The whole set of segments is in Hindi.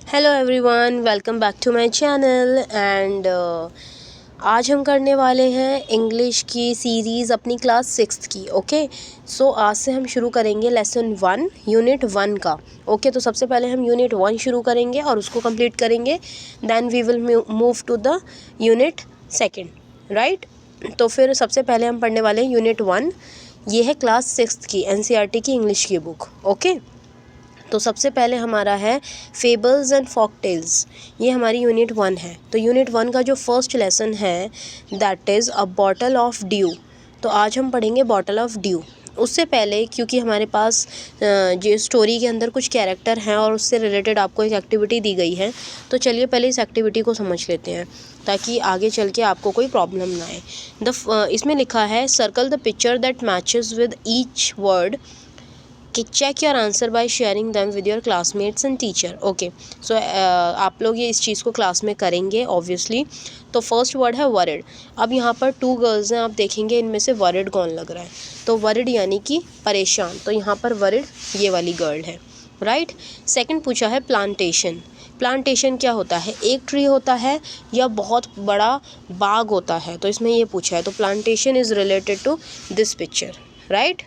Hello everyone, welcome back to my channel and आज हम करने वाले हैं इंग्लिश की सीरीज़ अपनी क्लास सिक्स्थ की। ओके, सो आज से हम शुरू करेंगे लेसन 1 यूनिट 1 का। ओके, तो सबसे पहले हम यूनिट 1 शुरू करेंगे और उसको कंप्लीट करेंगे, then we will move to the unit 2, right. तो फिर सबसे पहले हम पढ़ने वाले हैं यूनिट 1। ये है क्लास सिक्स्थ की एनसीईआरटी की इंग्लिश की बुक। ओके, तो सबसे पहले हमारा है फेबल्स एंड फॉक टेल्स। ये हमारी यूनिट 1 है। तो यूनिट 1 का जो फर्स्ट लेसन है that is a bottle of dew. तो आज हम पढ़ेंगे बॉटल ऑफ ड्यू। उससे पहले क्योंकि हमारे पास जो स्टोरी के अंदर कुछ कैरेक्टर हैं और उससे रिलेटेड आपको एक एक्टिविटी दी गई है, तो चलिए पहले इस एक्टिविटी को समझ लेते हैं ताकि आगे चल के आपको कोई प्रॉब्लम ना आए। इसमें लिखा है circle the picture that matches with each word कि check your answer by sharing them with your classmates and teacher. Okay, so आप लोग ये इस चीज़ को क्लास में करेंगे ऑब्वियसली। तो फर्स्ट वर्ड है वरिड। अब यहाँ पर 2 गर्ल्स हैं, आप देखेंगे इनमें से वरिड कौन लग रहा है। तो वरिड यानी कि परेशान, तो यहाँ पर वरिड ये वाली गर्ल है, राइट। सेकंड पूछा है प्लांटेशन। प्लांटेशन क्या होता है? एक ट्री होता है या बहुत बड़ा बाग होता है, तो इसमें ये पूछा है। तो plantation is related to this picture, right.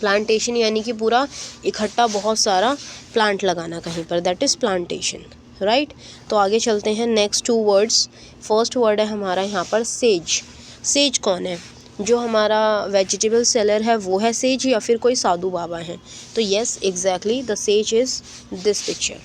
Plantation यानी कि पूरा इकट्ठा बहुत सारा प्लांट लगाना कहीं पर, दैट इज़ प्लांटेशन, राइट। तो आगे चलते हैं नेक्स्ट 2 वर्ड्स। फर्स्ट वर्ड है हमारा यहाँ पर सेज। सेज कौन है? जो हमारा वेजिटेबल सेलर है वो है सेज या फिर कोई साधु बाबा हैं? तो yes, exactly the sage is this picture,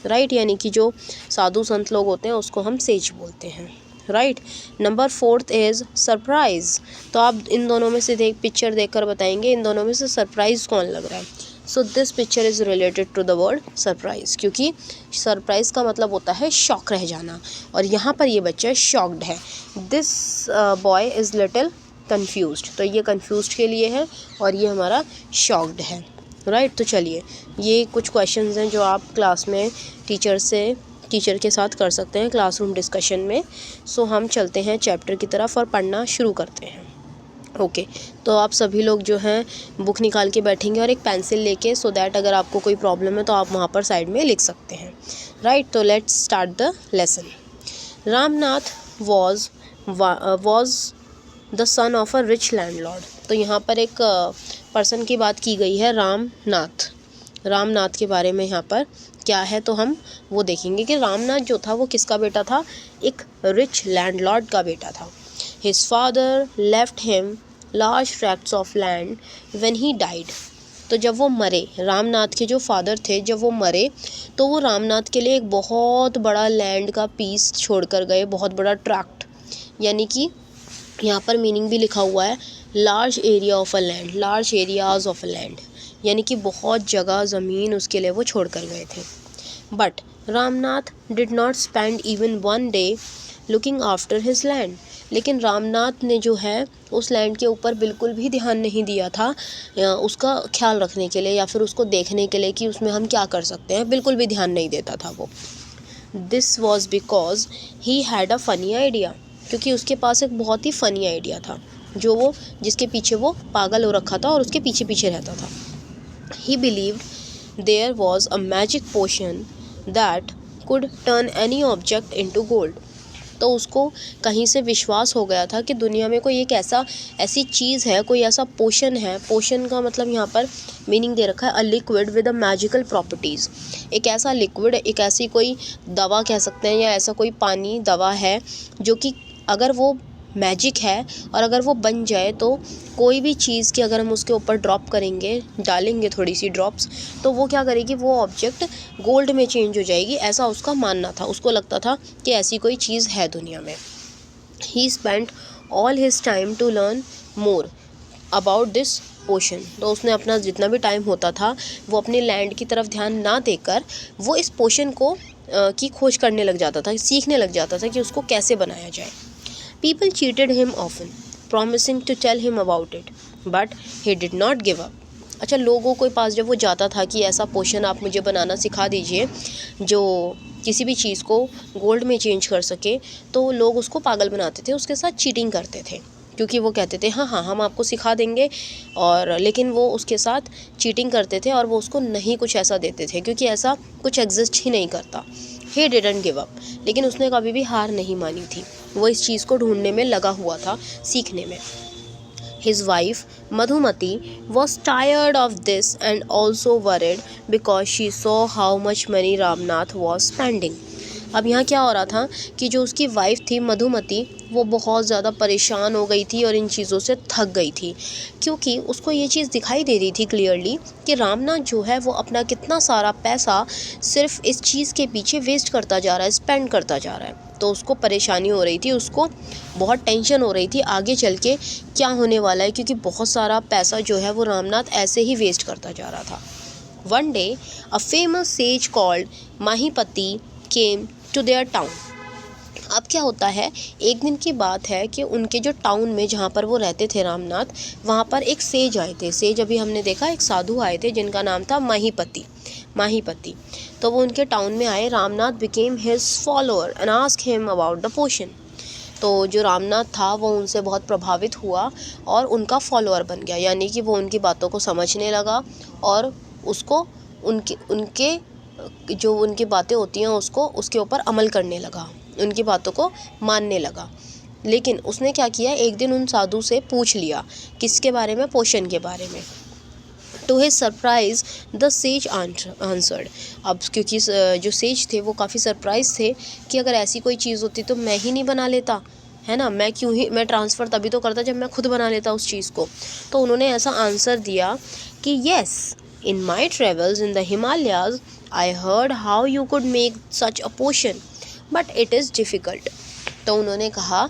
right. यानी कि जो साधु संत लोग होते हैं उसको हम सेज बोलते हैं, राइट। Number 4 is surprise. तो आप इन दोनों में से पिक्चर देखकर बताएंगे इन दोनों में से सरप्राइज़ कौन लग रहा है। So this picture is related to the word surprise, क्योंकि सरप्राइज़ का मतलब होता है शॉक रह जाना, और यहाँ पर ये बच्चा शॉक्ड है। This boy is little confused. तो ये कन्फ्यूज्ड के लिए है और ये हमारा शॉक्ड है, राइट। तो चलिए, ये कुछ क्वेश्चंस हैं जो आप क्लास में टीचर के साथ कर सकते हैं क्लासरूम डिस्कशन में। सो हम चलते हैं चैप्टर की तरफ और पढ़ना शुरू करते हैं। ओके, तो आप सभी लोग जो हैं बुक निकाल के बैठेंगे और एक पेंसिल लेके, सो दैट अगर आपको कोई प्रॉब्लम है तो आप वहाँ पर साइड में लिख सकते हैं, राइट। तो let's start the lesson. Ramnath was the son of a rich landlord. तो यहाँ पर एक पर्सन की बात की गई है, रामनाथ। रामनाथ के बारे में यहाँ पर क्या है तो हम वो देखेंगे कि रामनाथ जो था वो किसका बेटा था? एक रिच लैंडलॉर्ड का बेटा था। His father left him large tracts of land when he died. तो जब वो मरे, रामनाथ के जो फादर थे, जब वो मरे तो वो रामनाथ के लिए एक बहुत बड़ा लैंड का पीस छोड़ कर गए, बहुत बड़ा ट्रैक्ट। यानी कि यहाँ पर मीनिंग भी लिखा हुआ है large area of a land, large areas of a land, यानी कि बहुत जगह ज़मीन उसके लिए वो छोड़ कर गए थे। But Ramnath did not spend even 1 day looking after his land. लेकिन रामनाथ ने जो है उस लैंड के ऊपर बिल्कुल भी ध्यान नहीं दिया था उसका ख्याल रखने के लिए या फिर उसको देखने के लिए कि उसमें हम क्या कर सकते हैं, बिल्कुल भी ध्यान नहीं देता था वो। This was because he had a funny idea. क्योंकि उसके पास एक बहुत ही फ़नी आइडिया था जिसके पीछे वो पागल हो रखा था और उसके पीछे पीछे रहता था। He believed there was a magic potion that could turn any object into gold. तो उसको कहीं से विश्वास हो गया था कि दुनिया में कोई एक ऐसी चीज़ है, कोई ऐसा पोशन है। पोशन का मतलब यहाँ पर मीनिंग दे रखा है a liquid with a magical properties. एक ऐसा लिक्विड, एक ऐसी कोई दवा कह सकते हैं या ऐसा कोई पानी दवा है जो कि अगर वो मैजिक है और अगर वो बन जाए तो कोई भी चीज़ की अगर हम उसके ऊपर ड्रॉप करेंगे, डालेंगे थोड़ी सी ड्रॉप्स, तो वो क्या करेगी, वो ऑब्जेक्ट गोल्ड में चेंज हो जाएगी। ऐसा उसका मानना था, उसको लगता था कि ऐसी कोई चीज़ है दुनिया में। He spent all his time to learn more about this potion. तो उसने अपना जितना भी टाइम होता था वो अपने लैंड की तरफ ध्यान ना देकर वो इस पोशन को की खोज करने लग जाता था, सीखने लग जाता था कि उसको कैसे बनाया जाए। People cheated him often, promising to tell him about it, but he did not give up. अच्छा, लोगों के पास जब वो जाता था कि ऐसा पोशन आप मुझे बनाना सिखा दीजिए जो किसी भी चीज़ को गोल्ड में चेंज कर सके, तो लोग उसको पागल बनाते थे, उसके साथ चीटिंग करते थे। क्योंकि वो कहते थे हाँ हाँ हम आपको सिखा देंगे, और लेकिन वो उसके साथ चीटिंग करते थे और वो उसको नहीं कुछ ऐसा देते थे, क्योंकि ऐसा कुछ एग्जिस्ट ही नहीं करता। ही डिडंट गिव अप, लेकिन उसने कभी भी हार नहीं मानी थी, वो इस चीज़ को ढूंढने में लगा हुआ था, सीखने में। His wife Madhumati was tired of this and also worried because she saw how much money Ramnath was spending. अब यहाँ क्या हो रहा था कि जो उसकी वाइफ थी मधुमती, वो बहुत ज़्यादा परेशान हो गई थी और इन चीज़ों से थक गई थी, क्योंकि उसको ये चीज़ दिखाई दे रही थी क्लियरली कि रामनाथ जो है वो अपना कितना सारा पैसा सिर्फ इस चीज़ के पीछे वेस्ट करता जा रहा है, स्पेंड करता जा रहा है। तो उसको परेशानी हो रही थी, उसको बहुत टेंशन हो रही थी आगे चल के क्या होने वाला है, क्योंकि बहुत सारा पैसा जो है वो रामनाथ ऐसे ही वेस्ट करता जा रहा था। One day a famous sage called Mahipati came to their town. अब क्या होता है, एक दिन की बात है कि उनके जो टाउन में जहाँ पर वो रहते थे रामनाथ, वहाँ पर एक सेज आए थे। सेज अभी हमने देखा, एक साधु आए थे जिनका नाम था माहीपति। तो वो उनके टाउन में आए। Ramnath became his follower and ask him about the potion. तो जो रामनाथ था वो उनसे बहुत प्रभावित हुआ और उनका फॉलोअर बन गया, यानी कि वो उनकी बातों को समझने लगा और उसको उनके जो उनकी बातें होती हैं उसको उसके ऊपर अमल करने लगा, उनकी बातों को मानने लगा। लेकिन उसने क्या किया, एक दिन उन साधु से पूछ लिया, किसके बारे में, पोषण के बारे में। To his surprise the sage answered. अब क्योंकि जो सेज थे वो काफ़ी सरप्राइज थे कि अगर ऐसी कोई चीज़ होती तो मैं ही नहीं बना लेता, है ना, मैं ट्रांसफ़र तभी तो करता जब मैं खुद बना लेता उस चीज़ को। तो उन्होंने ऐसा आंसर दिया कि yes, in my travels in the Himalayas I heard how you could make such a potion but it is difficult. तो उन्होंने कहा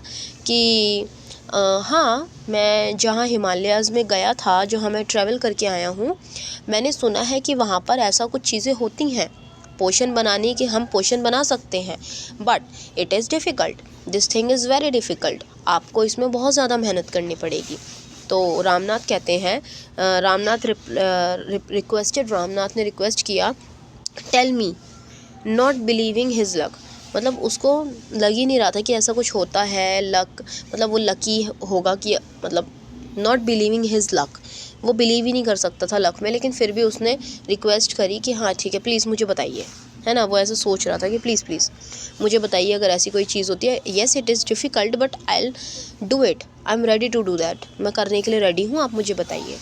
कि हाँ, मैं जहाँ हिमालयाज़ में गया था, जहाँ मैं ट्रैवल करके आया हूँ, मैंने सुना है कि वहाँ पर ऐसा कुछ चीज़ें होती हैं पोशन बनाने की, हम पोशन बना सकते हैं, but it is difficult, this thing is very difficult, आपको इसमें बहुत ज़्यादा मेहनत करनी पड़ेगी। तो रामनाथ कहते हैं, रामनाथ ने रिक्वेस्ट किया, tell me, not believing his luck. मतलब उसको लग ही नहीं रहा था कि ऐसा कुछ होता है, लक मतलब वो लकी होगा कि, मतलब नॉट बिलीविंग हिज लक, वो बिलीव ही नहीं कर सकता था लक में, लेकिन फिर भी उसने रिक्वेस्ट करी कि हाँ ठीक है प्लीज़ मुझे बताइए, है ना, वो ऐसा सोच रहा था कि प्लीज़ मुझे बताइए अगर ऐसी कोई चीज़ होती है। Yes it is difficult but I will do it, I am ready to do that, मैं करने के लिए रेडी हूँ, आप मुझे बताइए।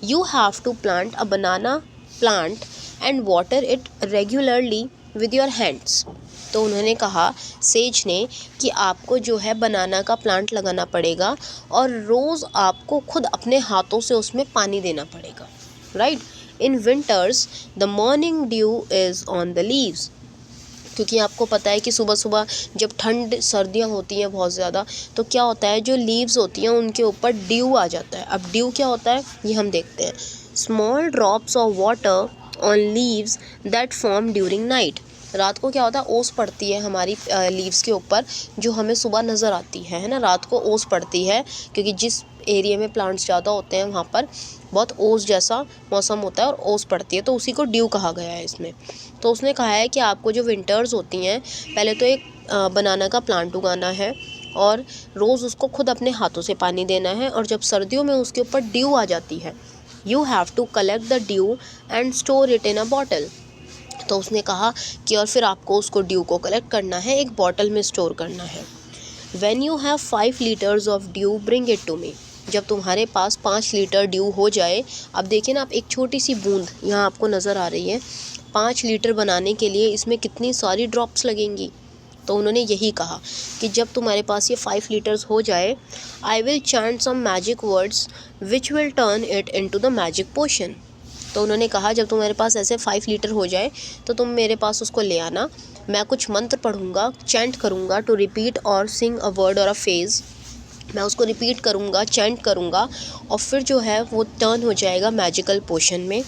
You have to plant a banana plant and water it regularly with your hands. तो उन्होंने कहा, सेज ने, कि आपको जो है बनाना का प्लांट लगाना पड़ेगा और रोज़ आपको खुद अपने हाथों से उसमें पानी देना पड़ेगा, right. In winters the morning due is on the leaves. क्योंकि आपको पता है कि सुबह सुबह जब ठंड सर्दियाँ होती हैं बहुत ज़्यादा, तो क्या होता है, जो लीव्स होती हैं उनके ऊपर ड्यू आ जाता है। अब ड्यू क्या होता है ये हम देखते हैं। Small drops of water on leaves that form during night. रात को क्या होता है, ओस पड़ती है हमारी लीव्स के ऊपर, जो हमें सुबह नज़र आती है ना, रात को ओस पड़ती है, क्योंकि जिस एरिया में प्लांट्स ज़्यादा होते हैं वहाँ पर बहुत ओस जैसा मौसम होता है और ओस पड़ती है, तो उसी को ड्यू कहा गया है इसमें। तो उसने कहा है कि आपको जो विंटर्स होती हैं, पहले तो एक बनाना का प्लांट उगाना है और रोज़ उसको खुद अपने हाथों से पानी देना है, और जब सर्दियों में उसके ऊपर ड्यू आ जाती है, you have to collect the dew and store it in a bottle. तो उसने कहा कि और फिर आपको उसको ड्यू को कलेक्ट करना है, एक बॉटल में स्टोर करना है। When you have 5 liters of dew, bring it to me. जब तुम्हारे पास 5 लीटर ड्यू हो जाए, अब देखिए ना, आप एक छोटी सी बूंद यहाँ आपको नज़र आ रही है, 5 लीटर बनाने के लिए इसमें कितनी सारी ड्रॉप्स लगेंगी। तो उन्होंने यही कहा कि जब तुम्हारे पास ये 5 लीटर्स हो जाए, I will chant some magic words which will turn it into the magic potion. तो उन्होंने कहा जब तुम्हारे पास ऐसे 5 लीटर हो जाए तो तुम मेरे पास उसको ले आना, मैं कुछ मंत्र पढ़ूंगा, चैंट करूंगा, टू रिपीट और सिंग अ वर्ड और अ फेज। मैं उसको रिपीट करूंगा, चैंट करूंगा, और फिर जो है वो टर्न हो जाएगा मैजिकल पोशन में।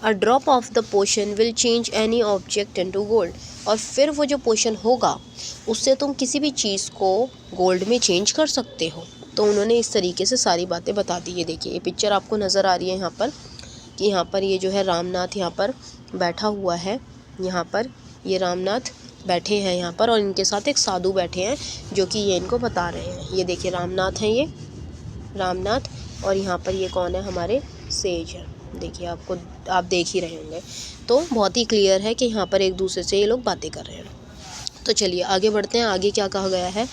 A drop of the potion will change any object into gold. और फिर वो जो पोशन होगा उससे तुम किसी भी चीज़ को गोल्ड में चेंज कर सकते हो। तो उन्होंने इस तरीके से सारी बातें बता दी। ये देखिए, ये पिक्चर आपको नज़र आ रही है यहाँ पर, कि यहाँ पर ये जो है रामनाथ यहाँ पर बैठा हुआ है, यहाँ पर ये रामनाथ बैठे हैं यहाँ पर, और इनके साथ एक साधु बैठे हैं जो कि ये इनको बता रहे हैं। ये देखिए रामनाथ हैं ये, रामनाथ, और यहाँ पर ये कौन है, हमारे सेज है। देखिए आप देख ही रहे होंगे, तो बहुत ही क्लियर है कि यहाँ पर एक दूसरे से ये लोग बातें कर रहे हैं। तो चलिए आगे बढ़ते हैं। आगे क्या कहा गया है,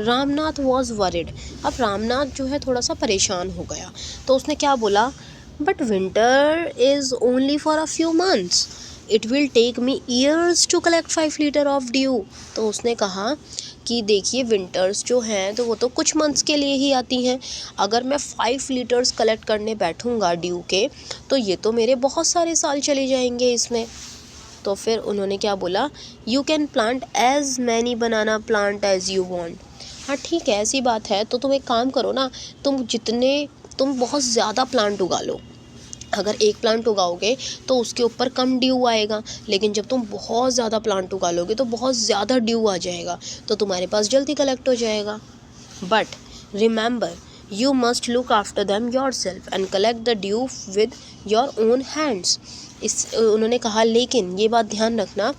रामनाथ वॉज वरिड। अब रामनाथ जो है थोड़ा सा परेशान हो गया, तो उसने क्या बोला, but winter is only for a few months, it will take me years to collect 5 litre of dew. तो उसने कहा कि देखिए विंटर्स जो हैं तो वो तो कुछ मंथ्स के लिए ही आती हैं, अगर मैं 5 लीटर्स कलेक्ट करने बैठूंगा ड्यू के, तो ये तो मेरे बहुत सारे साल चले जाएंगे इसमें। तो फिर उन्होंने क्या बोला, you can plant as many banana plant as you want. हाँ ठीक है, ऐसी बात है, तो तुम एक काम करो ना, तुम बहुत ज़्यादा प्लांट उगा लो। अगर एक प्लांट उगाओगे तो उसके ऊपर कम ड्यू आएगा, लेकिन जब तुम बहुत ज़्यादा प्लांट उगा लोगे तो बहुत ज़्यादा ड्यू आ जाएगा, तो तुम्हारे पास जल्दी कलेक्ट हो जाएगा। But remember, you must look after them your self and collect the due with your own hands. उन्होंने कहा, लेकिन ये बात ध्यान रखना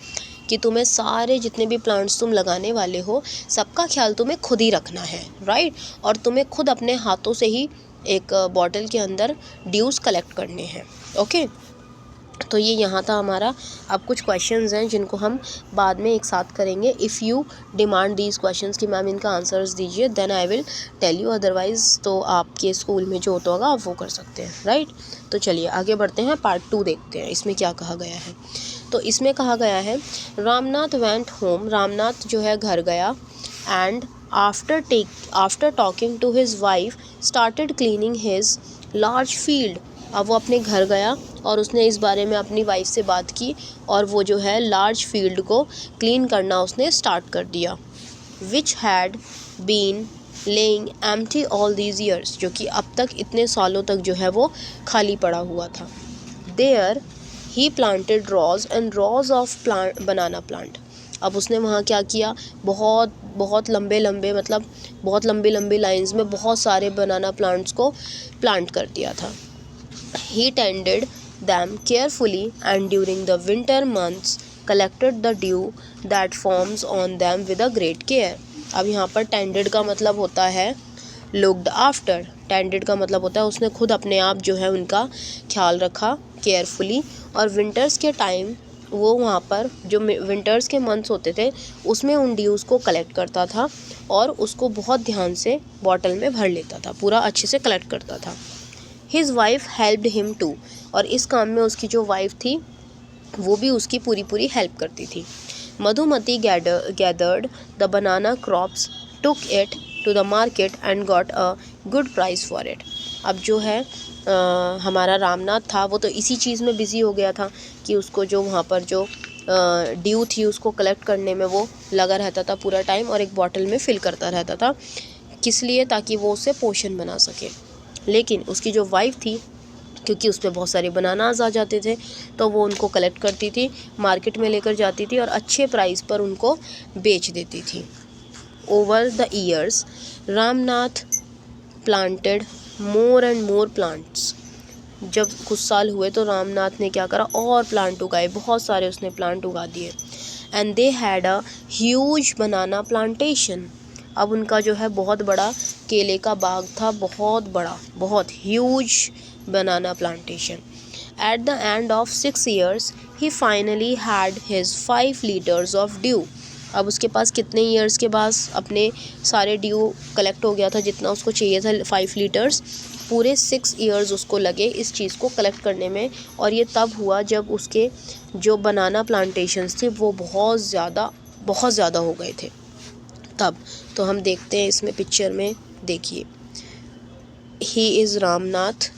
कि तुम्हें सारे जितने भी प्लांट्स तुम लगाने वाले हो, सबका ख्याल तुम्हें खुद ही रखना है, राइट। और तुम्हें खुद अपने हाथों से ही एक बॉटल के अंदर ड्यूज कलेक्ट करने हैं, ओके। तो ये यहाँ था हमारा। अब कुछ क्वेश्चंस हैं जिनको हम बाद में एक साथ करेंगे। If you demand these questions कि मैम इनका आंसर्स दीजिए, then I will tell you, otherwise तो आपके स्कूल में जो होता होगा आप वो कर सकते हैं, राइट। तो चलिए आगे बढ़ते हैं, पार्ट 2 देखते हैं इसमें क्या कहा गया है। तो इसमें कहा गया है, रामनाथ वेंट होम, रामनाथ जो है घर गया, and after talking to his wife started cleaning his large field. अब वो अपने घर गया और उसने इस बारे में अपनी वाइफ से बात की, और वो जो है लार्ज फील्ड को क्लीन करना उसने स्टार्ट कर दिया। Which had been laying empty all these years, जो कि अब तक इतने सालों तक जो है वो खाली पड़ा हुआ था। There he planted rows and rows of banana plant. अब उसने वहाँ क्या किया, बहुत लंबे लंबे लाइंस में बहुत सारे बनाना प्लांट्स को प्लांट कर दिया था। He tended them carefully and during the winter months collected the dew that forms on them with a great care। अब यहाँ पर tended का मतलब होता है looked after, tended का मतलब होता है उसने खुद अपने आप जो है उनका ख्याल रखा carefully। और विंटर्स के टाइम वो वहाँ पर जो विंटर्स के मंथ्स होते थे उसमें उन ड्यूज़ को कलेक्ट करता था और उसको बहुत ध्यान से बॉटल में भर लेता था, पूरा अच्छे से कलेक्ट करता था। His wife helped him too, और इस काम में उसकी जो वाइफ थी वो भी उसकी पूरी हेल्प करती थी। Madhumati gathered the banana crops, took it to the market and got a good price for it। अब जो है हमारा रामनाथ था वो तो इसी चीज़ में बिज़ी हो गया था कि उसको जो वहाँ पर जो ड्यू थी उसको कलेक्ट करने में वो लगा रहता था पूरा टाइम, और एक बॉटल में फिल करता रहता था, किस लिए, ताकि वो उससे पोशन बना सके। लेकिन उसकी जो वाइफ थी, क्योंकि उस पर बहुत सारे बनानाज आ जाते थे, तो वो उनको कलेक्ट करती थी, मार्केट में लेकर जाती थी और अच्छे प्राइस पर उनको बेच देती थी। Over the years Ramnath planted more and more plants. जब कुछ साल हुए तो रामनाथ ने क्या करा, और प्लांट उगाए, बहुत सारे उसने प्लांट उगा दिए। And they had a huge banana plantation. अब उनका जो है बहुत बड़ा केले का बाग था, बहुत बड़ा, बहुत huge banana plantation. At the end of 6 years he finally had his 5 liters of due. अब उसके पास कितने ईयर्स के बाद अपने सारे ड्यू कलेक्ट हो गया था, जितना उसको चाहिए था 5 लीटर्स, पूरे 6 years उसको लगे इस चीज़ को कलेक्ट करने में। और ये तब हुआ जब उसके जो बनाना प्लांटेशंस थे वो बहुत ज़्यादा हो गए थे तब। तो हम देखते हैं इसमें पिक्चर में, देखिए, ही इज़ रामनाथ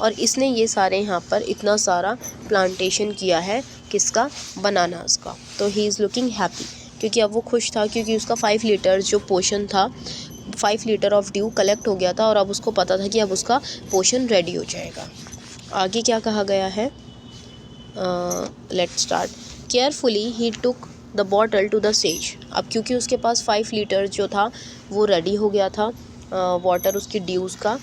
और इसने ये सारे यहाँ पर इतना सारा प्लांटेशन किया है, किसका, बनानास का। तो ही इज़ लुकिंग हैप्पी, क्योंकि अब वो खुश था, क्योंकि उसका 5 लीटर्स जो पोर्शन था, 5 लीटर ऑफ ड्यू कलेक्ट हो गया था, और अब उसको पता था कि अब उसका पोर्शन रेडी हो जाएगा। आगे क्या कहा गया है, let's start. Carefully he took the bottle to the sage. अब क्योंकि उसके पास 5 लीटर जो था वो रेडी हो गया था, वाटर उसकी ड्यूज़ का।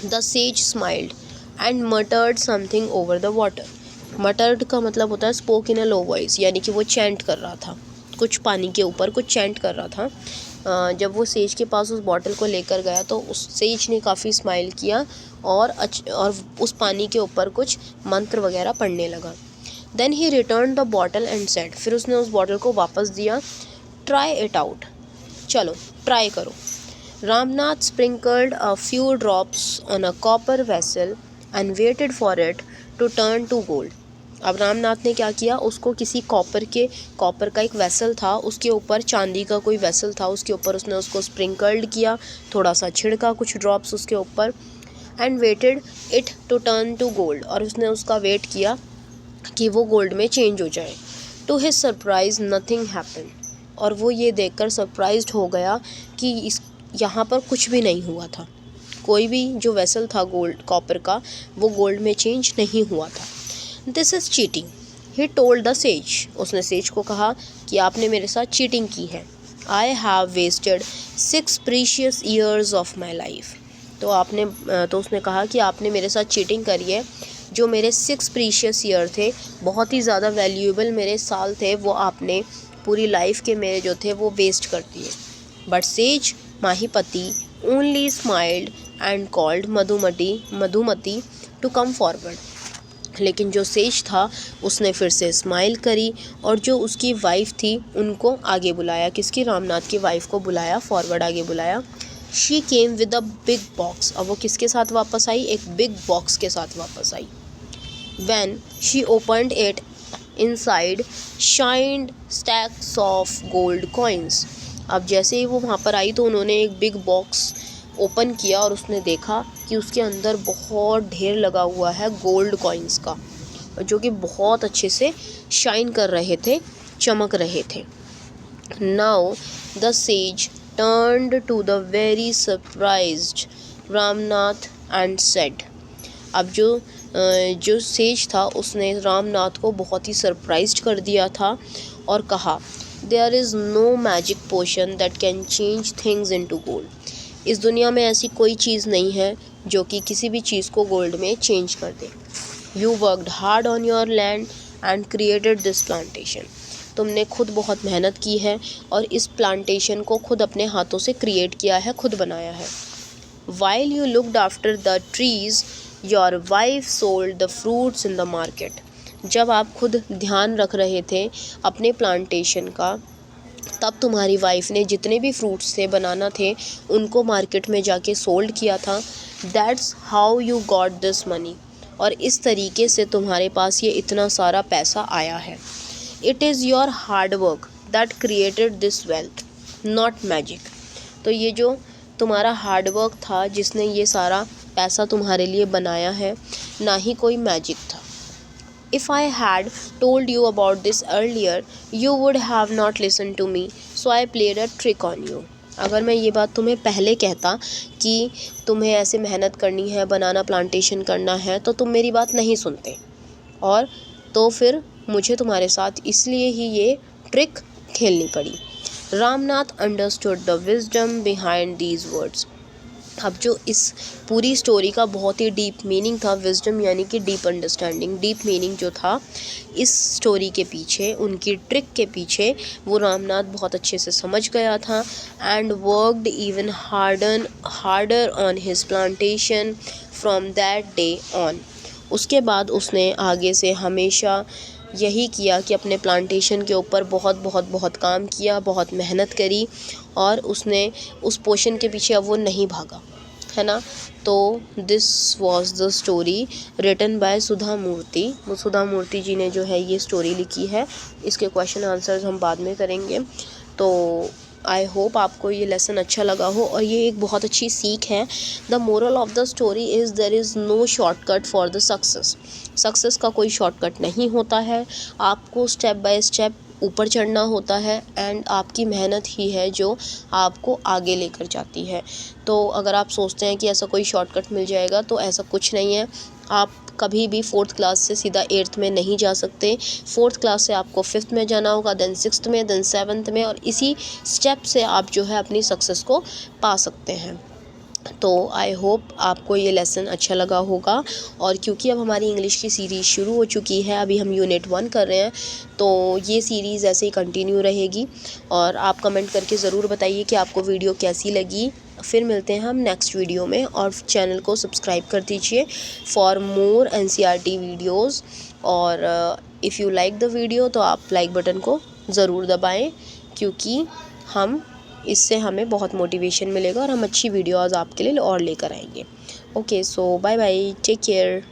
The sage smiled and मटर्ड something over the water. मटर्ड का मतलब होता है spoke in a low voice, यानी कि वो चैंट कर रहा था, कुछ पानी के ऊपर कुछ चैंट कर रहा था। जब वो सेज के पास उस बॉटल को लेकर गया तो उस सेज ने काफ़ी स्माइल किया और उस पानी के ऊपर कुछ मंत्र वगैरह पढ़ने लगा। Then he return the bottle and said, फिर उसने उस बॉटल को वापस दिया, ट्राई इट आउट, चलो ट्राई करो। Ramnath sprinkled a few drops on a copper vessel and waited for it to turn to gold. अब रामनाथ ने क्या किया, उसको किसी कॉपर का एक वेसल था, उसके ऊपर चांदी का कोई वेसल था, उसके ऊपर उसने उसको स्प्रिंकल्ड किया, थोड़ा सा छिड़का कुछ ड्रॉप्स उसके ऊपर, and waited it to turn to gold, और उसने उसका वेट किया कि वो गोल्ड में चेंज हो जाए। To his surprise nothing happened, और वो ये देखकर सरप्राइज्ड हो गया कि यहाँ पर कुछ भी नहीं हुआ था, कोई भी जो वेसल था गोल्ड कॉपर का वो गोल्ड में चेंज नहीं हुआ था। This is cheating, he told the sage, उसने सेज को कहा कि आपने मेरे साथ चीटिंग की है। I have wasted 6 precious years of my life, तो उसने कहा कि आपने मेरे साथ चीटिंग करी है, जो मेरे 6 प्रीशियस ईयर थे, बहुत ही ज़्यादा वैल्यूएबल मेरे साल थे, वो आपने पूरी लाइफ के मेरे जो थे वो वेस्ट कर दिए। But sage Mahipati only smiled and called Madhumati to come forward, लेकिन जो सेज था उसने फिर से स्माइल करी और जो उसकी वाइफ थी उनको आगे बुलाया, किसकी, रामनाथ की वाइफ को बुलाया, फॉरवर्ड आगे बुलाया। She came with a big box, अब वो किसके साथ वापस आई, एक बिग बॉक्स के साथ वापस आई। When she opened it, inside shined stacks of gold coins. अब जैसे ही वो वहाँ पर आई तो उन्होंने एक बिग बॉक्स ओपन किया और उसने देखा कि उसके अंदर बहुत ढेर लगा हुआ है गोल्ड कॉइन्स का, जो कि बहुत अच्छे से शाइन कर रहे थे, चमक रहे थे। Now the sage turned to the very surprised Ramnath and said, अब जो सेज था उसने रामनाथ को बहुत ही सरप्राइज्ड कर दिया था और कहा, there is no magic potion that can change things into gold, इस दुनिया में ऐसी कोई चीज़ नहीं है जो कि किसी भी चीज़ को गोल्ड में चेंज कर दे। You worked hard on your land and created this plantation, तुमने खुद बहुत मेहनत की है और इस प्लांटेशन को खुद अपने हाथों से क्रिएट किया है, खुद बनाया है। While you looked after the trees your wife sold the fruits in the market, जब आप खुद ध्यान रख रहे थे अपने प्लांटेशन का, तब तुम्हारी वाइफ ने जितने भी फ्रूट्स थे, बनाना थे, उनको मार्केट में जाके सोल्ड किया था। That's how you got this money, और इस तरीके से तुम्हारे पास ये इतना सारा पैसा आया है। It is your hard work that created this wealth, not magic, तो ये जो तुम्हारा हार्ड वर्क था जिसने ये सारा पैसा तुम्हारे लिए बनाया है, ना ही कोई मैजिक था। If I had told you about this earlier, you would have not listened to me, so I played a trick on you. अगर मैं ये बात तुम्हें पहले कहता कि तुम्हें ऐसे मेहनत करनी है, बनाना प्लांटेशन करना है, तो तुम मेरी बात नहीं सुनते, और तो फिर मुझे तुम्हारे साथ इसलिए ही ये ट्रिक खेलनी पड़ी। Ramnath understood the wisdom behind these words, अब जो इस पूरी स्टोरी का बहुत ही डीप मीनिंग था, विजडम यानी कि डीप अंडरस्टैंडिंग, डीप मीनिंग जो था इस स्टोरी के पीछे, उनकी ट्रिक के पीछे, वो रामनाथ बहुत अच्छे से समझ गया था। And worked even harder on his plantation from that day on, उसके बाद उसने आगे से हमेशा यही किया कि अपने प्लांटेशन के ऊपर बहुत बहुत बहुत काम किया, बहुत मेहनत करी, और उसने उस पोशन के पीछे अब वो नहीं भागा, है ना। तो this was the story written by Sudha Murthy, वो सुधा मूर्ति जी ने जो है ये स्टोरी लिखी है। इसके क्वेश्चन आंसर्स हम बाद में करेंगे। तो आई होप आपको ये लेसन अच्छा लगा हो, और ये एक बहुत अच्छी सीख है। The moral of the story is there is no shortcut for the success का कोई शॉर्टकट नहीं होता है, आपको स्टेप बाय स्टेप ऊपर चढ़ना होता है, एंड आपकी मेहनत ही है जो आपको आगे लेकर जाती है। तो अगर आप सोचते हैं कि ऐसा कोई शॉर्टकट मिल जाएगा, तो ऐसा कुछ नहीं है। आप कभी भी 4th क्लास से सीधा 8th में नहीं जा सकते, 4th क्लास से आपको 5th में जाना होगा, देन 6th में, देन 7th में, और इसी स्टेप से आप जो है अपनी सक्सेस को पा सकते हैं। तो आई होप आपको ये लेसन अच्छा लगा होगा। और क्योंकि अब हमारी इंग्लिश की सीरीज़ शुरू हो चुकी है, अभी हम यूनिट 1 कर रहे हैं, तो ये सीरीज़ ऐसे ही कंटिन्यू रहेगी। और आप कमेंट करके ज़रूर बताइए कि आपको वीडियो कैसी लगी। फिर मिलते हैं हम नेक्स्ट वीडियो में, और चैनल को सब्सक्राइब कर दीजिए फॉर मोर NCERT वीडियोज़। और if you like the video तो आप लाइक बटन को ज़रूर दबाएँ, क्योंकि इससे हमें बहुत मोटिवेशन मिलेगा और हम अच्छी वीडियोज़ आपके लिए और लेकर आएंगे। ओके, सो बाय बाय, टेक केयर।